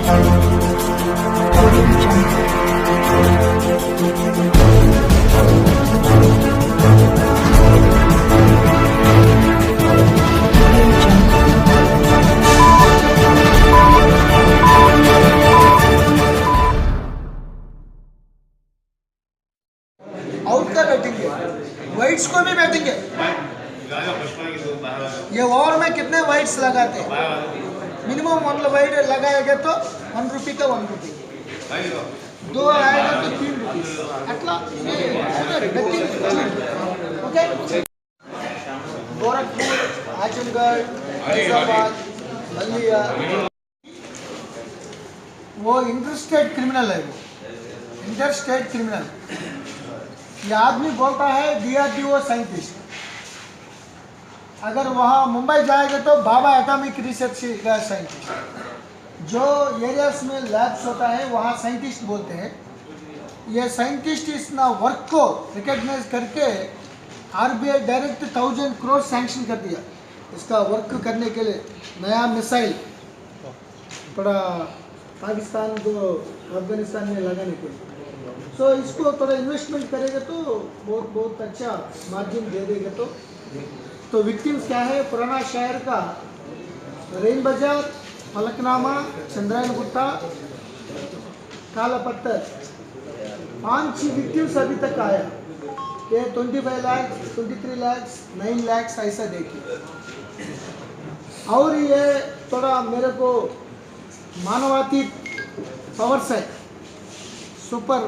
Out का batting है, wides को भी बैटिंग है। ये ओवर में कितने वाइड्स लगाते हैं? मिनिमम 1 वाइड लगाएगा तो 1 रुपये का 1 रुपये, 2 आएगा तो 3 रुपीस अट्ला बैटिंग। ओके, गोरखपुर, आजमगढ़, फैजाबाद, बल्लिया, वो इंटरस्टेट क्रिमिनल है, वो इंटरस्टेट क्रिमिनल। ये आदमी बोलता है DRDO साइंटिस्ट, अगर वहाँ मुंबई जाएगा तो बाबा एटॉमिक रिसर्च का साइंटिस्ट। जो एरियाज में लैब्स होता है वहाँ साइंटिस्ट बोलते हैं। ये साइंटिस्ट इस ना वर्क को रिकग्नाइज करके RBI डायरेक्ट 1000 करोड़ सैंक्शन कर दिया इसका वर्क करने के लिए। नया मिसाइल थोड़ा पाकिस्तान को अफगानिस्तान में लगाने के लिए, सो इसको थोड़ा इन्वेस्टमेंट करेगा तो बहुत अच्छा मार्जिन दे देगा। तो विक्टिम्स क्या है? पुराना शहर का रेन बाजार, फलकनामा, चंद्रायन गुट्टा, काला पत्थर, 5 विक्टिम्स अभी तक आया। ये 25 लाख, 23 लाख, 9 लाख ऐसा देखिए। और ये थोड़ा मेरे को मानवातीत पावर्स है, सुपर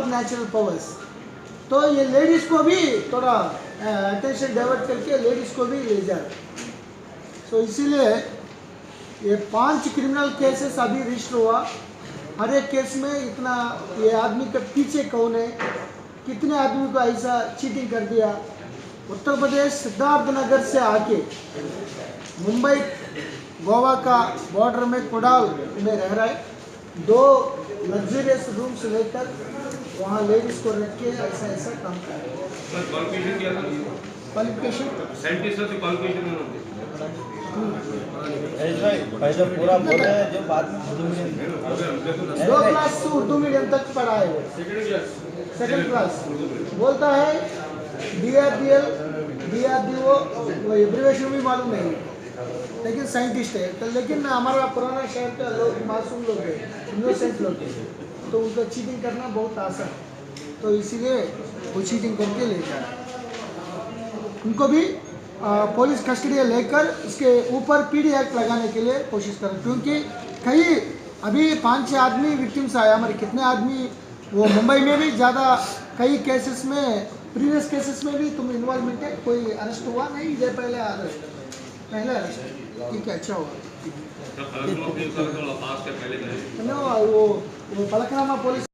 नेचुरल पावर्स। तो ये लेडीज को भी थोड़ा अटेंशन डाइवर्ट करके लेडीज को भी ले जाए। सो इसीलिए ये 5 क्रिमिनल केसेस अभी रजिस्टर हुआ। हर एक केस में इतना, ये आदमी के पीछे कौन है, कितने आदमी को ऐसा चीटिंग कर दिया। उत्तर प्रदेश सिद्धार्थ नगर से आके मुंबई गोवा का बॉर्डर में कोडाल में रह रहा है। 2 लग्जरियस रूम्स लेकर वहाँ लेडीज को रख के ऐसा काम कर रहे हैं। क्वालिफिकेशन पूरा बोल रहे हैं जो बात में 2 क्लास उर्दू मीडियम तक पढ़ा है वो, सेकंड क्लास। बोलता है DRDO, वो एब्रिविएशन भी मालूम नहीं, लेकिन साइंटिस्ट है। तो लेकिन हमारा पुराना शहर का लोग मासूम लोग हैं, इनोसेंट लोग हैं, तो उनको चीटिंग करना बहुत आसान है। तो इसीलिए वो चीटिंग करके ले जाए। उनको भी पुलिस कस्टडी लेकर इसके ऊपर PD एक्ट लगाने के लिए कोशिश करें, क्योंकि कई अभी 5-6 आदमी विक्टिम्स आया हमारे। कितने आदमी वो मुंबई में भी ज़्यादा, कई केसेस में, प्रीवियस केसेस में भी तुम इन्वॉल्वमेंट है। कोई अरेस्ट हुआ नहीं, ये पहले अरेस्ट, ठीक है, अच्छा हुआ। वो फलकनामा पुलिस